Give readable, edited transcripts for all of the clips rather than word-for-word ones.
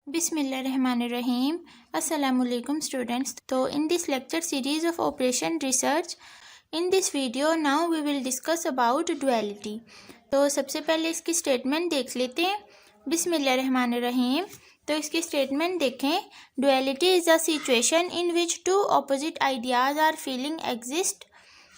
Bismillahirrahmanirrahim. Assalamualaikum students. So in this lecture series of operation research, in this video now we will discuss about duality. तो सबसे पहले इसकी statement देख लेते हैं. बिस्मिल्लाहिर्रहमानिर्रहीम. तो इसकी स्टेटमेंट देखें. Duality is a situation in which two opposite ideas or feeling exist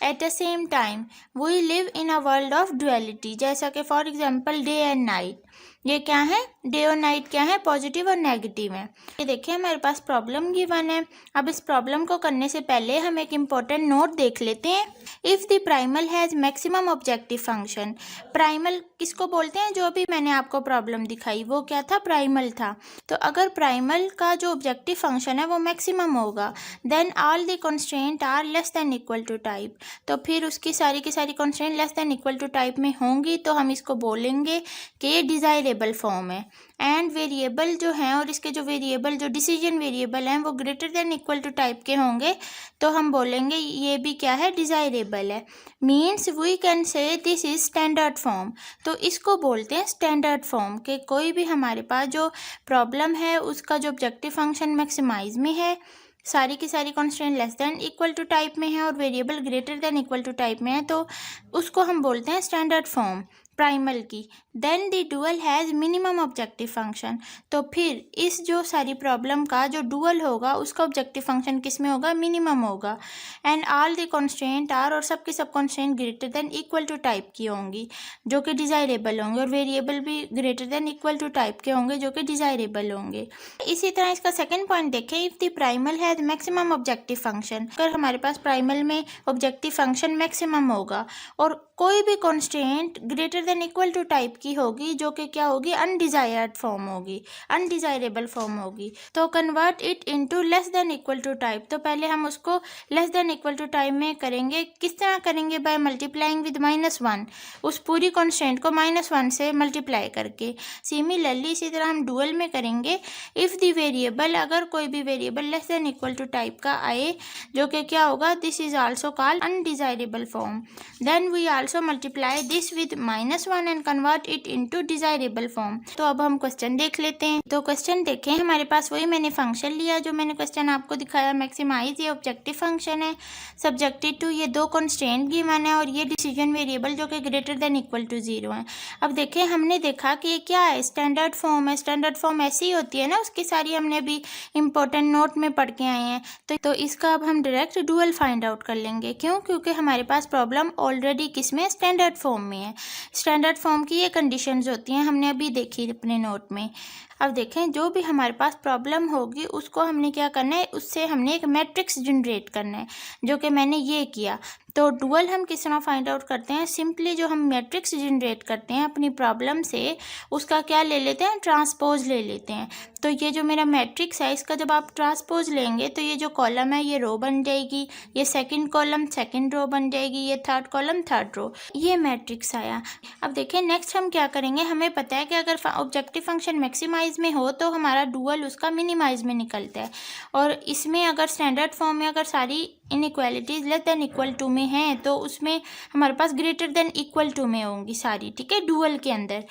at the same time. We live in a world of duality. जैसा कि for example day and night. ये क्या है? डे और नाइट क्या है? Positive और negative है. ये देखिए हमारे पास प्रॉब्लम गिवन है. अब इस प्रॉब्लम को करने से पहले हम एक इम्पोर्टेंट नोट देख लेते हैं. If the primal has maximum objective function. Primal किसको बोलते हैं? जो अभी मैंने आपको प्रॉब्लम दिखाई वो क्या था? प्राइमल था. तो अगर प्राइमल का जो ऑब्जेक्टिव फंक्शन है वो मैक्सिमम होगा, then all the constraint are less than equal to type. तो फिर उसकी सारी की सारी constraint less than equal to type में होंगी, तो हम इसको बोलेंगे कि ये डिज़ायरेबल फॉर्म है. एंड वेरिएबल जो हैं और इसके जो वेरिएबल जो डिसीजन वेरिएबल हैं वो greater than equal to type के होंगे, तो हम बोलेंगे ये भी क्या है? डिज़ायरेबल है. Means we can say this is standard form. तो इसको बोलते हैं स्टैंडर्ड फॉर्म. कि कोई भी हमारे पास जो प्रॉब्लम है उसका जो ऑब्जेक्टिव फंक्शन मैक्सिमाइज में है, सारी की सारी constant less than equal to type में है और variable greater than equal to type में है, तो उसको हम बोलते हैं स्टैंडर्ड फॉर्म प्राइमल की. Then the dual has minimum objective function. तो फिर इस जो सारी प्रॉब्लम का जो डुअल होगा उसका ऑब्जेक्टिव फंक्शन किस में होगा? मिनिमम होगा. And all the constant are, और सबकी सब constant greater than equal to type की होंगी जो कि डिज़ायरेबल होंगे, और वेरिएबल भी greater than equal to type के होंगे जो कि डिज़ायरेबल होंगे. इसी तरह इसका सेकेंड पॉइंट देखें. If the primal has maximum objective function. अगर हमारे पास प्राइमल में ऑब्जेक्टिव फंक्शन मैक्सिमम होगा और कोई भी constant greater than equal to type की होगी जो कि क्या होगी? अनडिजायर्ड फॉर्म होगी, अनडिजायरेबल फॉर्म होगी. तो convert it into less than equal to type. तो पहले हम उसको less than equal to type में करेंगे. किस तरह करेंगे? By multiplying with -1. उस पूरी कॉन्स्टेंट को -1 से मल्टीप्लाई करके. सिमिलरली इसी तरह हम डुअल में करेंगे. इफ़ द वेरिएबल, अगर कोई भी variable less than equal to type का आए जो कि क्या होगा? This is also called undesirable form. Then we also multiply this with -1 and convert it into desirable form. तो अब हम क्वेश्चन देख लेते हैं. तो क्वेश्चन देखें. हमारे पास वही मैंने फंक्शन लिया जो मैंने क्वेश्चन आपको दिखाया. मैक्सिमाइज ये ऑब्जेक्टिव फंक्शन है, सब्जेक्टेड टू ये दो कॉन्स्टेंट गिवन है और ये डिसीजन वेरिएबल जो कि ग्रेटर देन इक्वल टू 0 है. अब देखें हमने देखा कि ये क्या है? स्टैंडर्ड फॉर्म है. स्टैंडर्ड फॉर्म ऐसी होती है ना, उसकी सारी हमने अभी इंपॉर्टेंट नोट में पढ़ के आए हैं. तो इसका अब हम डायरेक्ट डुअल फाइंड आउट कर लेंगे. क्यों? क्योंकि हमारे पास प्रॉब्लम ऑलरेडी किस में? स्टैंडर्ड फॉर्म में है. स्टैंडर्ड फॉर्म की ये कंडीशंस होती हैं, हमने अभी देखी अपने नोट में. अब देखें जो भी हमारे पास प्रॉब्लम होगी उसको हमने क्या करना है? उससे हमने एक मैट्रिक्स जनरेट करना है जो कि मैंने ये किया. तो डुअल हम किस तरह फाइंड आउट करते हैं? सिंपली जो हम मैट्रिक्स जनरेट करते हैं अपनी प्रॉब्लम से, उसका क्या ले लेते हैं? ट्रांसपोज ले लेते हैं. तो ये जो मेरा मैट्रिक्स है इसका जब आप ट्रांसपोज लेंगे तो ये जो कॉलम है ये रो बन जाएगी, ये सेकंड कॉलम सेकंड रो बन जाएगी, ये थर्ड कॉलम थर्ड रो. ये मैट्रिक्स आया. अब देखें नेक्स्ट हम क्या करेंगे. हमें पता है कि अगर ऑब्जेक्टिव फंक्शन मैक्सिमाइज में हो तो हमारा डुअल उसका मिनिमाइज में निकलता है. और इसमें अगर स्टैंडर्ड फॉर्म में अगर सारी inequalities less than equal to में हैं तो उसमें हमारे पास ग्रेटर देन इक्वल टू में होंगी सारी. ठीक है, डुअल के अंदर.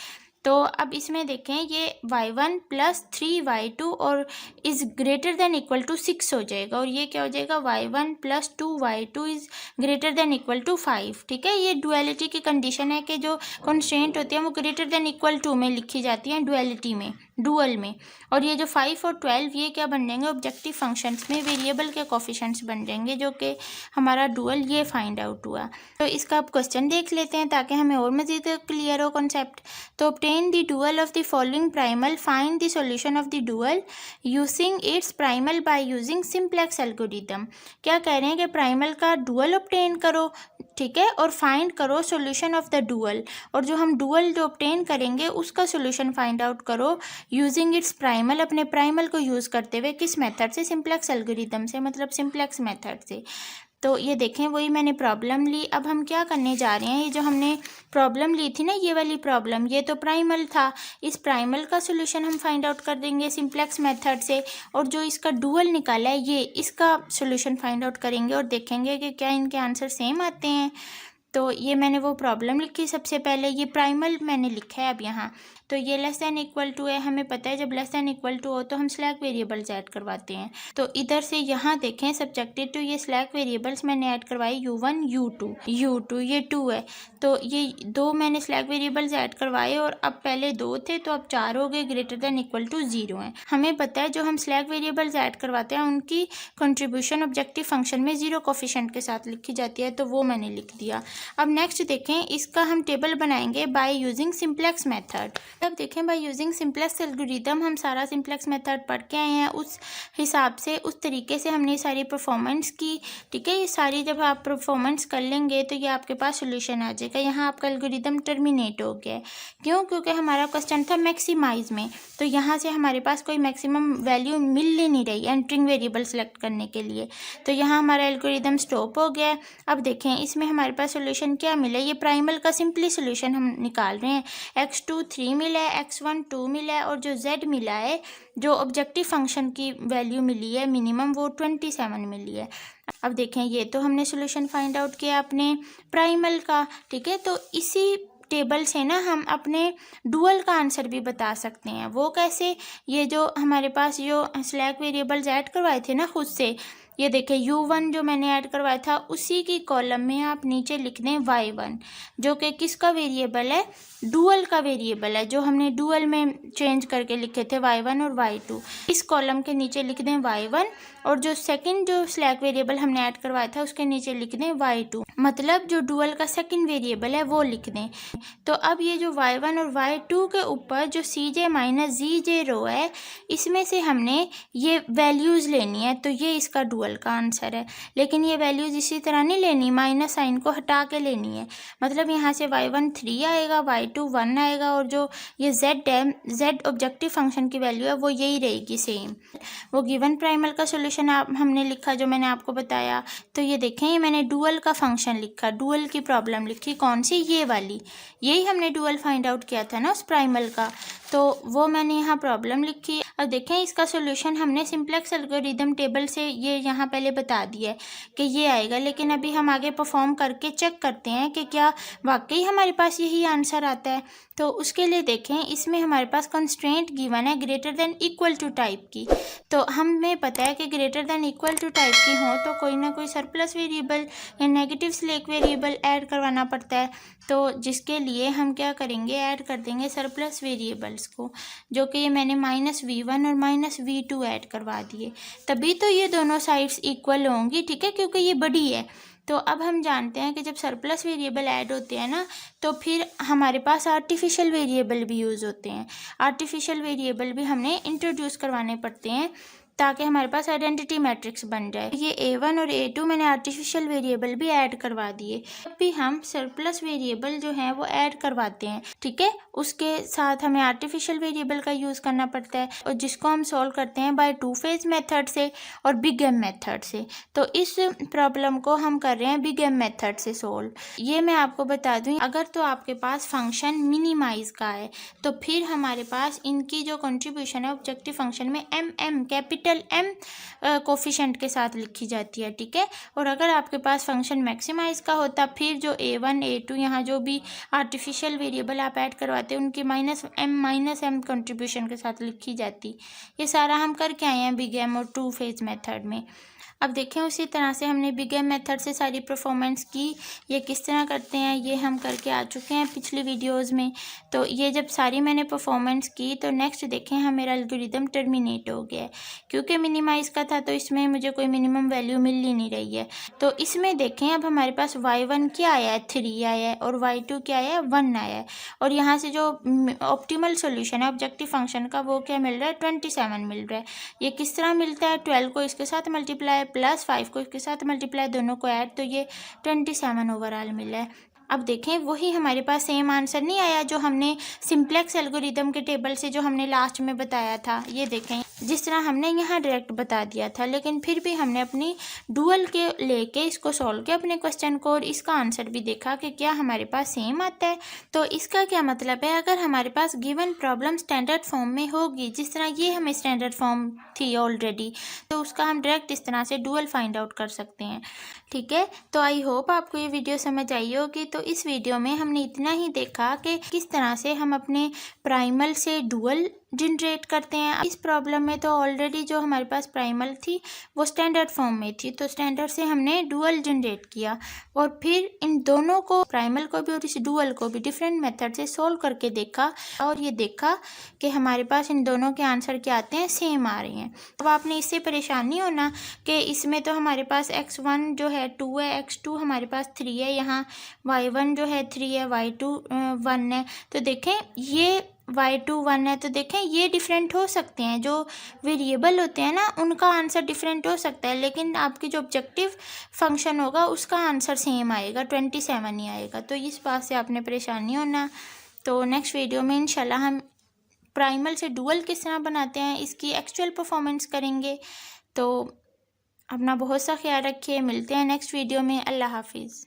तो अब इसमें देखें ये y1 + 3y2 और is greater than equal to 6 हो जाएगा. और ये क्या हो जाएगा? y1 + 2y2 is greater than equal to 5. ठीक है, ये डुअलिटी की कंडीशन है कि जो कॉन्स्टेंट होती हैं वो ग्रेटर देन इक्वल टू में लिखी जाती हैं डुअलिटी में, डुअल में. और ये जो 5 और 12 ये क्या बन जाएंगे? ऑब्जेक्टिव फंक्शंस में वेरिएबल के कोफिशिएंट्स बन जाएंगे जो कि हमारा डुअल ये फाइंड आउट हुआ. तो इसका अब क्वेश्चन देख लेते हैं ताकि हमें और मज़ीद क्लियर हो कॉन्सेप्ट. तो obtain the dual of the following primal, find the solution of the dual using its primal by using simplex algorithm. क्या कह रहे हैं कि प्राइमल का डुअल ऑब्टेन करो, ठीक है, और फाइंड करो सॉल्यूशन ऑफ द डुअल. और जो हम डुअल जो ऑब्टेन करेंगे उसका सॉल्यूशन फाइंड आउट करो यूजिंग इट्स प्राइमल, अपने प्राइमल को यूज़ करते हुए. किस मेथड से? सिंप्लेक्स एल्गोरिथम से, मतलब सिंप्लेक्स मेथड से. तो ये देखें वही मैंने प्रॉब्लम ली. अब हम क्या करने जा रहे हैं? ये जो हमने प्रॉब्लम ली थी ना, ये वाली प्रॉब्लम, ये तो प्राइमल था. इस प्राइमल का सॉल्यूशन हम फाइंड आउट कर देंगे सिंप्लेक्स मेथड से. और जो इसका डुअल निकाला है ये इसका सॉल्यूशन फाइंड आउट करेंगे और देखेंगे कि क्या इनके आंसर सेम आते हैं. तो ये मैंने वो प्रॉब्लम लिखी सबसे पहले, ये प्राइमल मैंने लिखा है अब यहाँ। तो ये लेस दैन इक्वल टू है, हमें पता है जब लेस दैन इक्वल टू हो तो हम स्लैक वेरिएबल्स ऐड करवाते हैं। तो इधर से यहाँ देखें सब्जेक्टेड टू ये स्लैक वेरिएबल्स मैंने ऐड करवाई u1 u2 ये 2 है, तो ये 2 मैंने स्लैक वेरिएबल्स ऐड करवाए और अब पहले 2 थे तो अब 4 हो गए, ग्रेटर दैन इक्वल टू 0 है। हमें पता है जो हम स्लैक वेरिएबल्स ऐड करवाते हैं उनकी कंट्रीब्यूशन ऑब्जेक्टिव फंक्शन में 0 कोफिशिएंट के साथ लिखी जाती है, तो वो मैंने लिख दिया। अब नेक्स्ट देखें, इसका हम टेबल बनाएंगे बाय यूजिंग सिंप्लेक्स मेथड। अब देखें बाय यूजिंग सिंप्लेक्स एल्गोरिथम, हम सारा सिंप्लेक्स मेथड पढ़ के आए हैं, उस हिसाब से उस तरीके से हमने सारी परफॉर्मेंस की। ठीक है, ये सारी जब आप परफॉर्मेंस कर लेंगे तो ये आपके पास सोल्यूशन आ जाएगा। यहाँ आपका एल्गोरिथम टर्मिनेट हो गया है, क्यों? क्योंकि हमारा क्वेश्चन था मैक्सिमाइज में, तो यहाँ से हमारे पास कोई मैक्सिमम वैल्यू मिल ही नहीं रही एंटरिंग वेरिएबल सेलेक्ट करने के लिए, तो यहाँ हमारा एल्गोरिथम स्टॉप हो गया है। अब देखें इसमें हमारे पास सोल्यूशन क्या मिला, ये प्राइमल का सिंपली सोल्यूशन हम निकाल रहे हैं। x2 3 मिला है, x1 2 मिला है और जो z मिला है, जो ऑब्जेक्टिव फंक्शन की वैल्यू मिली है मिनिमम, वो 27 मिली है। अब देखें ये तो हमने सोल्यूशन फाइंड आउट किया अपने प्राइमल का। ठीक है, तो इसी टेबल से ना हम अपने डुअल का आंसर भी बता सकते हैं। वो कैसे? ये जो हमारे पास जो स्लैक वेरिएबल्स ऐड करवाए थे ना खुद से, ये देखें u1 जो मैंने ऐड करवाया था उसी की कॉलम में आप नीचे लिख दें y1, जो कि किसका वेरिएबल है? डुअल का वेरिएबल है, जो हमने डुअल में चेंज करके लिखे थे y1 और y2। इस कॉलम के नीचे लिख दें y1 और जो सेकंड जो स्लैक वेरिएबल हमने ऐड करवाया था उसके नीचे लिख दें y2, मतलब जो डुअल का सेकंड वेरिएबल है वो लिख दें। तो अब ये जो y1 और y2 के ऊपर जो cj माइनस zj रो है, इसमें से हमने ये वैल्यूज़ लेनी है, तो ये इसका डुअल का आंसर है। लेकिन ये वैल्यूज़ इसी तरह नहीं लेनी, माइनस साइन को हटा के लेनी है। मतलब यहाँ से y1 3 आएगा, y2 1 आएगा और जो ये z है, z ऑब्जेक्टिव फंक्शन की वैल्यू है, वो यही रहेगी सेम। वो गिवन प्राइमल का सोल्यूशन हमने लिखा जो मैंने आपको बताया। तो ये देखें, ये मैंने डुअल का फंक्शन लिखा, डुअल की प्रॉब्लम लिखी, कौन सी? ये वाली। यही हमने डुअल फाइंड आउट किया था ना उस प्राइमल का, तो वो मैंने यहाँ प्रॉब्लम लिखी। अब देखें इसका सोल्यूशन हमने सिंप्लेक्स एल्गोरिथम टेबल से ये यहाँ पहले बता दिया है कि ये आएगा, लेकिन अभी हम आगे परफॉर्म करके चेक करते हैं कि क्या वाकई हमारे पास यही आंसर आता है। तो उसके लिए देखें, इसमें हमारे पास कंस्ट्रेंट गिवन है greater than equal to type की। तो हमें पता है कि greater than equal to type की हो तो कोई ना कोई सरप्लस वेरिएबल या नेगेटिव स्लैक वेरिएबल ऐड करवाना पड़ता है। तो जिसके लिए हम क्या करेंगे, ऐड कर देंगे सरप्लस वेरिएबल्स को, जो कि ये मैंने -v1 और -v2 ऐड करवा दिए, तभी तो ये दोनों साइड्स इक्वल होंगी। ठीक है, क्योंकि ये बड़ी है। तो अब हम जानते हैं कि जब सरप्लस वेरिएबल ऐड होते हैं ना, तो फिर हमारे पास आर्टिफिशियल वेरिएबल भी यूज़ होते हैं। आर्टिफिशियल वेरिएबल भी हमने इंट्रोड्यूस करवाने पड़ते हैं ताकि हमारे पास आइडेंटिटी मैट्रिक्स बन जाए। ये a1 और a2 मैंने आर्टिफिशियल वेरिएबल भी ऐड करवा दिए। अब भी हम सरप्लस वेरिएबल जो है वो ऐड करवाते हैं, ठीक है, उसके साथ हमें आर्टिफिशियल वेरिएबल का यूज़ करना पड़ता है, और जिसको हम सॉल्व करते हैं बाय टू फेज मेथड से और बिग एम मेथड से। तो इस प्रॉब्लम को हम कर रहे हैं बिग एम मेथड से सोल्व। ये मैं आपको बता दूँ, अगर तो आपके पास फंक्शन मिनिमाइज का है तो फिर हमारे पास इनकी जो कंट्रीब्यूशन है ऑब्जेक्टिव फंक्शन में एम कैपिटल M कोफिशिएंट के साथ लिखी जाती है। ठीक है, और अगर आपके पास फंक्शन मैक्सिमाइज का होता फिर जो a1 a2 यहाँ जो भी आर्टिफिशियल वेरिएबल आप ऐड करवाते हैं उनकी -m कंट्रीब्यूशन के साथ लिखी जाती। ये सारा हम करके आए हैं बिग एम और टू फेज मेथड में। अब देखें उसी तरह से हमने बिग एम मेथड से सारी परफॉर्मेंस की, ये किस तरह करते हैं ये हम करके आ चुके हैं पिछली वीडियोस में। तो ये जब सारी मैंने परफॉर्मेंस की तो नेक्स्ट देखें हम मेरा एल्गोरिथम टर्मिनेट हो गया है, क्योंकि मिनिमाइज का था तो इसमें मुझे कोई मिनिमम वैल्यू मिल ही नहीं रही है। तो इसमें देखें अब हमारे पास y1 क्या आया है, 3 आया है, और y2 क्या आया है, 1 आया है, और यहाँ से जो ऑप्टिमल सोल्यूशन है ऑब्जेक्टिव फंक्शन का वो क्या मिल रहा है, 27 मिल रहा है। ये किस तरह मिलता है, 12 को इसके साथ मल्टीप्लाई प्लस 5 को इसके साथ मल्टीप्लाई, दोनों को ऐड, तो ये 27 ओवरऑल मिला है। अब देखें वही हमारे पास सेम आंसर नहीं आया जो हमने सिंप्लेक्स एल्गोरिथम के टेबल से जो हमने लास्ट में बताया था। ये देखें जिस तरह हमने यहाँ डायरेक्ट बता दिया था, लेकिन फिर भी हमने अपनी डुअल के लेके इसको सॉल्व किया अपने क्वेश्चन को, और इसका आंसर भी देखा कि क्या हमारे पास सेम आता है। तो इसका क्या मतलब है, अगर हमारे पास गिवन प्रॉब्लम स्टैंडर्ड फॉर्म में होगी, जिस तरह ये हमें स्टैंडर्ड फॉर्म थी ऑलरेडी, तो उसका हम डायरेक्ट इस तरह से डुअल फाइंड आउट कर सकते हैं। ठीक है। तो आई होप आपको ये वीडियो समझ आई होगी। तो इस वीडियो में हमने इतना ही देखा कि किस तरह से हम अपने प्राइमल से डुअल जनरेट करते हैं। इस प्रॉब्लम में तो ऑलरेडी जो हमारे पास प्राइमल थी वो स्टैंडर्ड फॉर्म में थी, तो स्टैंडर्ड से हमने डुअल जनरेट किया और फिर इन दोनों को, प्राइमल को भी और इस डुअल को भी, डिफरेंट मेथड से सोल्व करके देखा और ये देखा कि हमारे पास इन दोनों के आंसर क्या आते हैं, सेम आ रहे हैं। अब आपने इससे परेशान नहीं होना कि इसमें तो हमारे पास x1 जो है 2 है, x2 हमारे पास 3 है, यहाँ y1 जो है 3 है, y2 1 है। तो देखें ये y2 1 है, तो देखें ये डिफरेंट हो सकते हैं, जो वेरिएबल होते हैं ना उनका आंसर डिफरेंट हो सकता है, लेकिन आपकी जो ऑब्जेक्टिव फंक्शन होगा उसका आंसर सेम आएगा, 27 ही आएगा। तो इस बात से आपने परेशान नहीं होना। तो नेक्स्ट वीडियो में इंशाल्लाह हम प्राइमल से डुअल किस तरह बनाते हैं इसकी एक्चुअल परफॉर्मेंस करेंगे। तो अपना बहुत सा ख्याल रखिए, मिलते हैं नेक्स्ट वीडियो में। अल्लाह हाफिज़।